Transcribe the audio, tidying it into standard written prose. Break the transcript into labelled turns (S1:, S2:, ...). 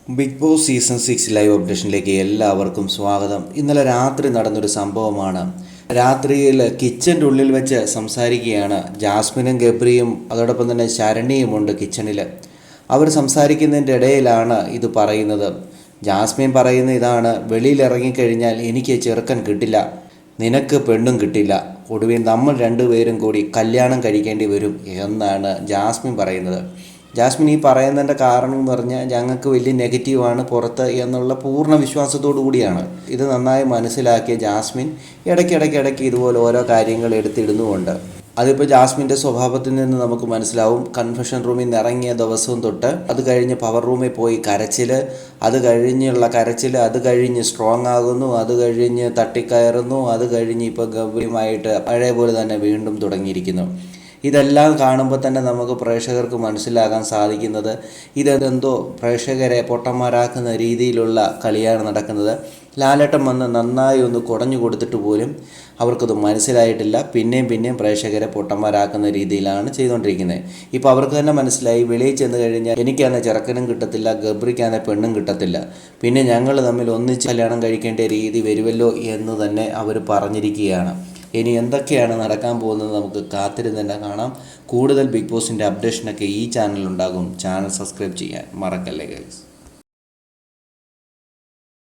S1: Big boss season 6 live അപ്ഡേഷനിലേക്ക് എല്ലാവർക്കും സ്വാഗതം. ഇന്നലെ രാത്രി നടന്നൊരു സംഭവമാണ്. രാത്രിയിൽ കിച്ചൻ്റെ ഉള്ളിൽ വെച്ച് സംസാരിക്കുകയാണ് ജാസ്മിനും ഗബ്രിയും, അതോടൊപ്പം തന്നെ ശരണിയുമുണ്ട് കിച്ചണിൽ. അവർ സംസാരിക്കുന്നതിൻ്റെ ഇടയിലാണ് ഇത് പറയുന്നത്. ജാസ്മിൻ പറയുന്ന ഇതാണ്: വെളിയിൽ ഇറങ്ങിക്കഴിഞ്ഞാൽ എനിക്ക് ചെറുക്കൻ കിട്ടില്ല, നിനക്ക് പെണ്ണും കിട്ടില്ല, ഒടുവിൽ നമ്മൾ രണ്ടുപേരും കൂടി കല്യാണം കഴിക്കേണ്ടി വരും എന്നാണ് ജാസ്മിൻ പറയുന്നത്. ജാസ്മിൻ ഈ പറയുന്നതിൻ്റെ കാരണം എന്ന് പറഞ്ഞാൽ ഞങ്ങൾക്ക് വലിയ നെഗറ്റീവാണ് പുറത്ത് എന്നുള്ള പൂർണ്ണ വിശ്വാസത്തോടു കൂടിയാണ്. ഇത് നന്നായി മനസ്സിലാക്കിയ ജാസ്മിൻ ഇടയ്ക്കിടയ്ക്ക് ഇതുപോലെ ഓരോ കാര്യങ്ങൾ എടുത്തിടുന്നുമുണ്ട്. അതിപ്പോൾ ജാസ്മിൻ്റെ സ്വഭാവത്തിൽ നിന്ന് നമുക്ക് മനസ്സിലാവും. കൺഫെഷൻ റൂമിൽ നിന്ന് ഇറങ്ങിയ ദിവസവും തൊട്ട് അത് കഴിഞ്ഞ് പവർ റൂമിൽ പോയി കരച്ചിൽ, അത് കഴിഞ്ഞ് സ്ട്രോങ് ആകുന്നു, അത് കഴിഞ്ഞ് തട്ടിക്കയറുന്നു, അത് കഴിഞ്ഞ് ഇപ്പോൾ ഗബ്രിയുമായിട്ട് പഴയ പോലെ തന്നെ വീണ്ടും തുടങ്ങിയിരിക്കുന്നു. ഇതെല്ലാം കാണുമ്പോൾ തന്നെ നമുക്ക് പ്രേക്ഷകർക്ക് മനസ്സിലാകാൻ സാധിക്കുന്നത് ഇതെന്തോ പ്രേക്ഷകരെ പൊട്ടന്മാരാക്കുന്ന രീതിയിലുള്ള കളിയാണ് നടക്കുന്നത്. ലാലേട്ടൻ വന്ന് നന്നായി ഒന്ന് കുടഞ്ഞു കൊടുത്തിട്ട് പോലും അവർക്കത് മനസ്സിലായിട്ടില്ല. പിന്നെയും പ്രേക്ഷകരെ പൊട്ടന്മാരാക്കുന്ന രീതിയിലാണ് ചെയ്തുകൊണ്ടിരിക്കുന്നത്. ഇപ്പോൾ അവർക്ക് തന്നെ മനസ്സിലായി, വെളിയിൽ ചെന്ന് കഴിഞ്ഞാൽ എനിക്കാണെ ചെറുക്കനും കിട്ടത്തില്ല, ഗബ്രിക്കാണെ പെണ്ണും കിട്ടത്തില്ല, പിന്നെ ഞങ്ങൾ തമ്മിൽ ഒന്നിച്ച് കല്യാണം കഴിക്കേണ്ട രീതി വരുമല്ലോ എന്ന് തന്നെ അവർ പറഞ്ഞിരിക്കുകയാണ്. ഇനി എന്തൊക്കെയാണ് നടക്കാൻ പോകുന്നത് നമുക്ക് കാത്തിരുന്ന് തന്നെ കാണാം. കൂടുതൽ ബിഗ് ബോസിൻ്റെ അപ്ഡേഷനൊക്കെ ഈ ചാനലുണ്ടാകും. ചാനൽ സബ്സ്ക്രൈബ് ചെയ്യാൻ മറക്കല്ലേ ഗൈസ്.